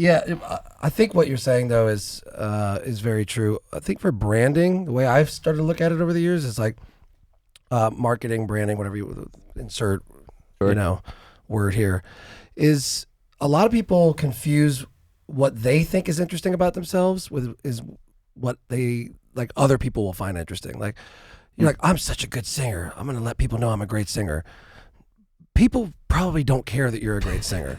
I think what you're saying though is very true. I think for branding, the way I've started to look at it over the years is like marketing, branding, whatever you insert, word here, is a lot of people confuse what they think is interesting about themselves with is what they like other people will find interesting. Like you're like, I'm such a good singer. I'm going to let people know I'm a great singer. People probably don't care that you're a great singer.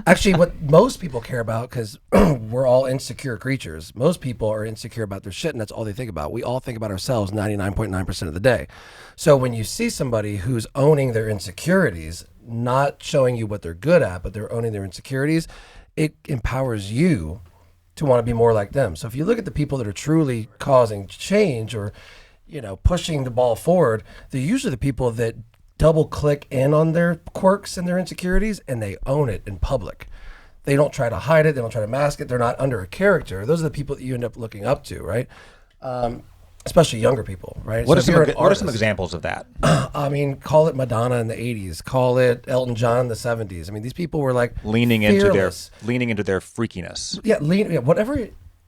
Actually, what most people care about, because we're all insecure creatures, most people are insecure about their shit, and that's all they think about. We all think about ourselves 99.9% of the day. So when you see somebody who's owning their insecurities, not showing you what they're good at, but they're owning their insecurities, it empowers you to want to be more like them. So if you look at the people that are truly causing change or, pushing the ball forward, they're usually the people that double click in on their quirks and their insecurities and they own it in public. They don't try to hide it. They don't try to mask it. They're not under a character. Those are the people that you end up looking up to, right? Especially younger people, right? What are some examples of that? I mean, call it Madonna in the 80s. Call it Elton John in the 70s. I mean, these people were like leaning fearless. into their freakiness. Yeah,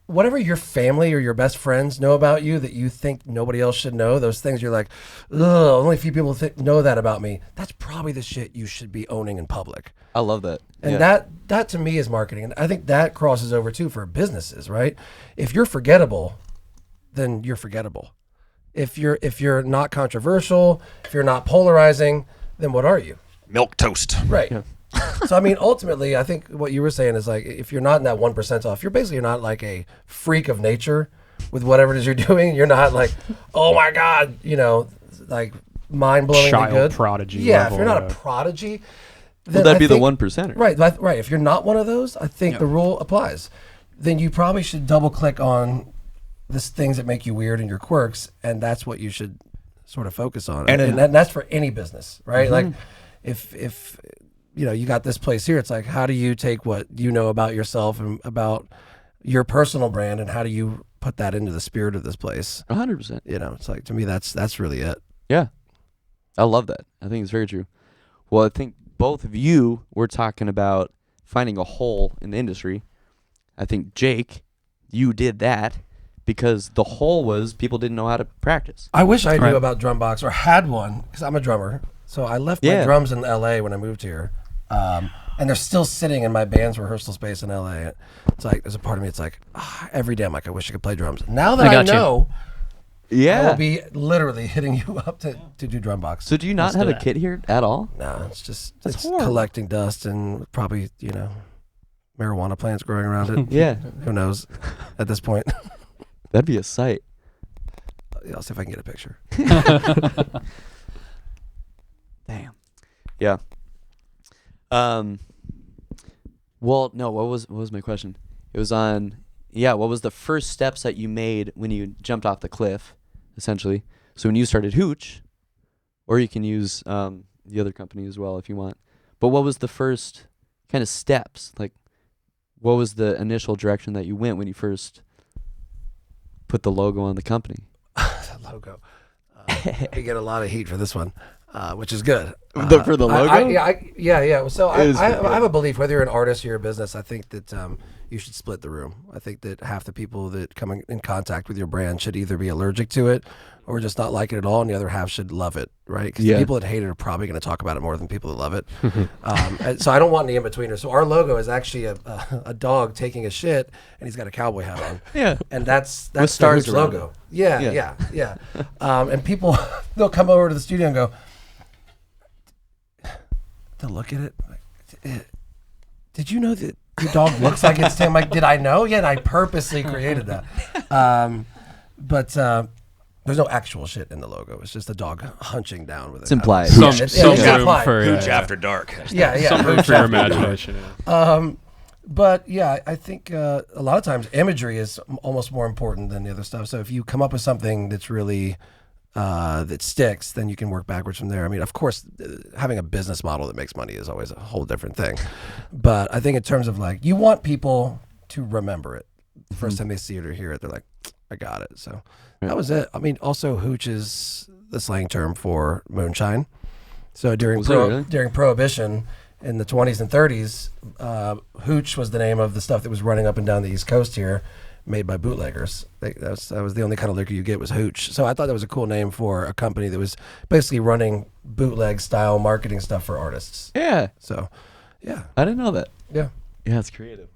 whatever your family or your best friends know about you that you think nobody else should know, those things you're like, ugh, only a few people know that about me. That's probably the shit you should be owning in public. I love that. And that to me is marketing. And I think that crosses over too for businesses, right? If you're forgettable, then you're forgettable. If you're not controversial, if you're not polarizing, then what are you? Milk toast. Right. Yeah. So, I mean, ultimately, I think what you were saying is like, if you're not in that 1% off, you're not like a freak of nature with whatever it is you're doing. You're not like, oh my God, like mind-blowingly child good. prodigy. Yeah, level, if you're not a prodigy, then Well, that'd I be think, the 1%er. Right. If you're not one of those, I think the rule applies. Then you probably should double click on the things that make you weird and your quirks, and that's what you should sort of focus on. And that's for any business, right? Mm-hmm. Like if you got this place here, it's like, how do you take what you know about yourself and about your personal brand, and how do you put that into the spirit of this place? 100%. It's like, to me, that's really it. Yeah. I love that. I think it's very true. Well, I think both of you were talking about finding a hole in the industry. I think, Jake, you did that because the hole was people didn't know how to practice. I wish I knew about drum box or had one, because I'm a drummer. So I left my drums in LA when I moved here. And they're still sitting in my band's rehearsal space in LA. It's like, there's a part of me, it's like, every day I'm like, I wish I could play drums. Now that I know, I will be literally hitting you up to do drum box. So do you not have a kit here at all? No, it's just collecting dust and probably, marijuana plants growing around it. Yeah. Who knows at this point. That'd be a sight. I'll see if I can get a picture. Damn. Yeah. Well, no, what was my question? It was on, what was the first steps that you made when you jumped off the cliff, essentially? So when you started Hooche, or you can use the other company as well if you want. But what was the first kind of steps? Like, what was the initial direction that you went when you first put the logo on the company? The logo. We get a lot of heat for this one. Which is good. For the logo? Yeah. So I have a belief, whether you're an artist or you're a business, I think that you should split the room. I think that half the people that come in contact with your brand should either be allergic to it or just not like it at all, and the other half should love it, right? Because the people that hate it are probably going to talk about it more than people that love it. So I don't want any in-betweeners. So our logo is actually a dog taking a shit, and he's got a cowboy hat on. Yeah. And that's Star's logo. Yeah. And people, they'll come over to the studio and go, they'll look at it like, did you know that your dog looks like it's Tim? I'm like, did I know? Yeah, and I purposely created that. But there's no actual shit in the logo. It's just a dog hunching down with it. It's implied. It's implied. Hooche after dark. Yeah. Some room for your imagination. But yeah, I think a lot of times imagery is almost more important than the other stuff. So if you come up with something that's really that sticks, then you can work backwards from there. I mean, of course, having a business model that makes money is always a whole different thing. But I think in terms of like, you want people to remember it. The first time they see it or hear it, they're like, I got it. So that was it. I mean, also Hooche is the slang term for moonshine. So during Prohibition, in the 20s and 30s, Hooche was the name of the stuff that was running up and down the East Coast here, made by bootleggers. That was the only kind of liquor you get was Hooche. So I thought that was a cool name for a company that was basically running bootleg style marketing stuff for artists. Yeah. So, yeah. I didn't know that. Yeah. Yeah, it's creative.